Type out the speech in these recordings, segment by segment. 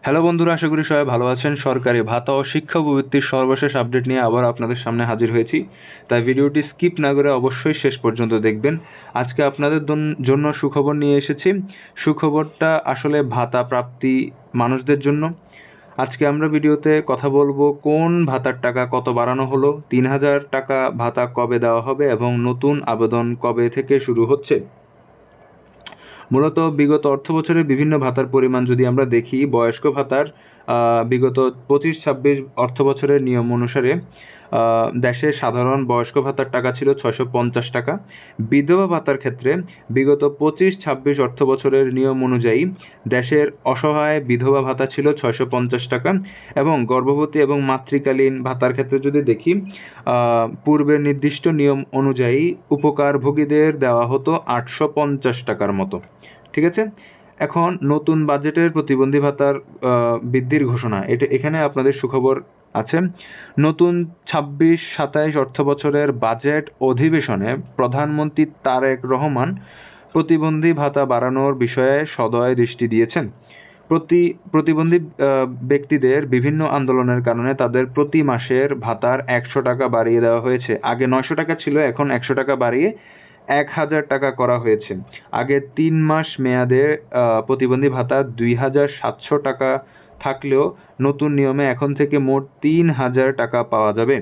Hello বন্ধুরা, আশা করি সবাই ভালো আছেন। সরকারি ভাতা ও শিক্ষাবৃত্তির সর্বশেষ আপডেট নিয়ে আবার আপনাদের সামনে হাজির হয়েছি। তাই ভিডিওটি স্কিপ না করে অবশ্যই শেষ পর্যন্ত দেখবেন। আজকে আপনাদের জন্য সুখবর নিয়ে এসেছি। সুখবরটা আসলে ভাতা প্রাপ্তি মানুষদের জন্য। আজকে আমরা ভিডিওতে কথা বলবো কোন ভাতার টাকা কত বাড়ানো হলো, ৩,০০০ টাকা ভাতা কবে দেওয়া হবে এবং নতুন আবেদন কবে থেকে শুরু হচ্ছে। মূলত বিগত অর্থবছরে বিভিন্ন ভাতার পরিমাণ যদি আমরা দেখি, বয়স্ক ভাতার বিগত ২৫-২৬ অর্থবছরের নিয়ম অনুসারে দেশের সাধারণ বয়স্ক ভাতার টাকা ছিল ৬৫০ টাকা। বিধবা ভাতার ক্ষেত্রে বিগত ২৫-২৬ অর্থবছরের নিয়ম অনুযায়ী দেশের অসহায় বিধবা ভাতা ছিল ৬৫০ টাকা এবং গর্ভবতী এবং মাতৃকালীন ভাতার ক্ষেত্রে যদি দেখি, পূর্বের নির্দিষ্ট নিয়ম অনুযায়ী উপকারভোগীদের দেওয়া হতো ৮৫০ টাকার মতো। ঠিক আছে। এখন নতুন বাজেটের প্রতিবন্ধী ভাতার বৃদ্ধির ঘোষণা, এখানে আপনাদের সুখবর আছে। নতুন ২৬-২৭ অর্থবছরের বাজেট অধিবেশনে প্রধানমন্ত্রী তারেক রহমান প্রতিবন্ধী ভাতা বাড়ানোর বিষয়ে সদয় দৃষ্টি দিয়েছেন। প্রতিবন্ধী ব্যক্তিদের বিভিন্ন আন্দোলনের কারণে তাদের প্রতি মাসের ভাতার ১০০ টাকা বাড়িয়ে দেওয়া হয়েছে। আগে ৯০০ টাকা ছিল, এখন ১০০ টাকা বাড়িয়ে ১,০০০ টাকা করা হয়েছে। আগে ৩ মাস মেয়াদে প্রতিবন্ধী ভাতা ২,৭০০ টাকা থাকলেও নতুন নিয়মে এখন থেকে মোট ৩,০০০ টাকা পাওয়া যাবে।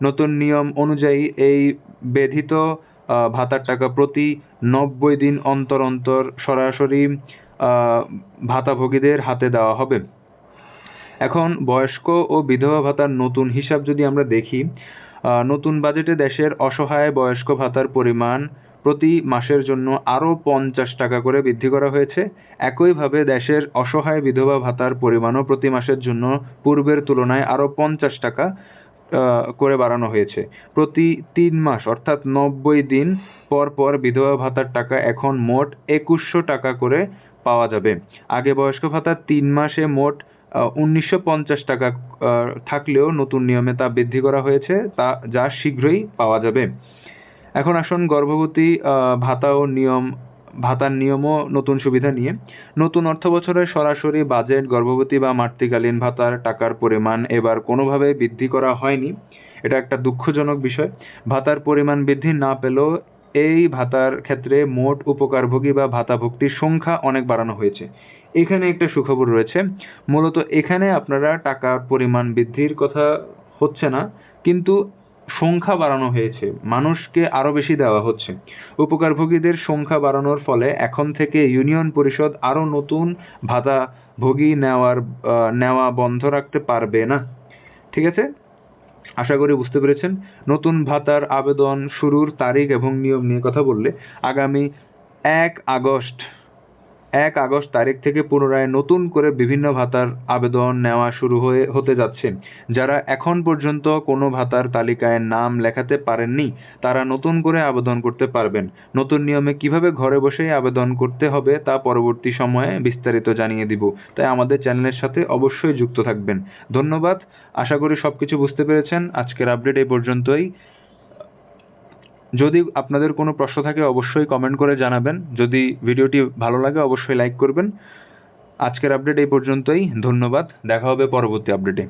নতুন নিয়ম অনুযায়ী এই ব্যতীত ভাতার টাকা প্রতি ৯০ দিন অন্তর অন্তর সরাসরি ভাতাভোগীদের হাতে দেওয়া হবে। এখন বয়স্ক ও বিধবা ভাতার নতুন হিসাব যদি আমরা দেখি, নতুন বাজেটে দেশের অসহায় বয়স্ক ভাতার পরিমাণ প্রতি মাসের জন্য আরও ৫০ টাকা করে বৃদ্ধি করা হয়েছে। একইভাবে দেশের অসহায় বিধবা ভাতার পরিমাণও প্রতি মাসের জন্য পূর্বের তুলনায় আরও ৫০ টাকা করে বাড়ানো হয়েছে। প্রতি ৩ মাস অর্থাৎ ৯০ দিন পর পর বিধবা ভাতার টাকা এখন মোট ২১০০ টাকা করে পাওয়া যাবে। আগে বয়স্ক ভাতা ৩ মাসে মোট ১৯৫০ টাকা থাকলেও নতুন নিয়মে তা বৃদ্ধি করা হয়েছে, যা শীঘ্রই পাওয়া যাবে। এখন আসুন গর্ভবতী ভাতার নিয়মও নতুন সুবিধা নিয়ে। নতুন অর্থবছরের সরাসরি বাজেট গর্ভবতী বা মাতৃকালীন ভাতার টাকার পরিমাণ এবার কোনোভাবে বৃদ্ধি করা হয়নি। এটা একটা দুঃখজনক বিষয়। ভাতার পরিমাণ বৃদ্ধি না পেলেও এই ভাতার ক্ষেত্রে মোট উপকারভোগী বা ভাতাভুক্তির সংখ্যা অনেক বাড়ানো হয়েছে। এখানে একটা সুখবর রয়েছে। মূলত এখানে আপনারা টাকার পরিমাণ বৃদ্ধির কথা হচ্ছে না, কিন্তু সংখ্যা বাড়ানো হয়েছে, মানুষকে আরও বেশি দেওয়া হচ্ছে। উপকারভোগীদের সংখ্যা বাড়ানোর ফলে এখন থেকে ইউনিয়ন পরিষদ আরও নতুন ভাতাভোগী নেওয়া বন্ধ রাখতে পারবে না। ঠিক আছে, আশা করি বুঝতে পেরেছেন। নতুন ভাতার আবেদন শুরুর তারিখ এবং নিয়ম নিয়ে কথা বললে, আগামী ১ আগস্ট তারিখ থেকে পুনরায় নতুন করে বিভিন্ন ভাতার আবেদন নেওয়া শুরু হতে যাচ্ছে। যারা এখন পর্যন্ত কোনো ভাতার তালিকায় নাম লেখাতে পারেননি, তারা নতুন করে আবেদন করতে পারবেন। নতুন নিয়মে কিভাবে ঘরে বসেই আবেদন করতে হবে তা পরবর্তী সময়ে বিস্তারিত জানিয়ে দিব। তাই আমাদের চ্যানেলের সাথে অবশ্যই যুক্ত থাকবেন। ধন্যবাদ। আশা করি সবকিছু বুঝতে পেরেছেন। আজকের আপডেট এই পর্যন্তই। যদি আপনাদের কোনো প্রশ্ন থাকে অবশ্যই কমেন্ট করে জানাবেন। যদি ভিডিওটি ভালো লাগে অবশ্যই লাইক করবেন। আজকের আপডেট এই পর্যন্তই। ধন্যবাদ। দেখা হবে পরবর্তী আপডেটে।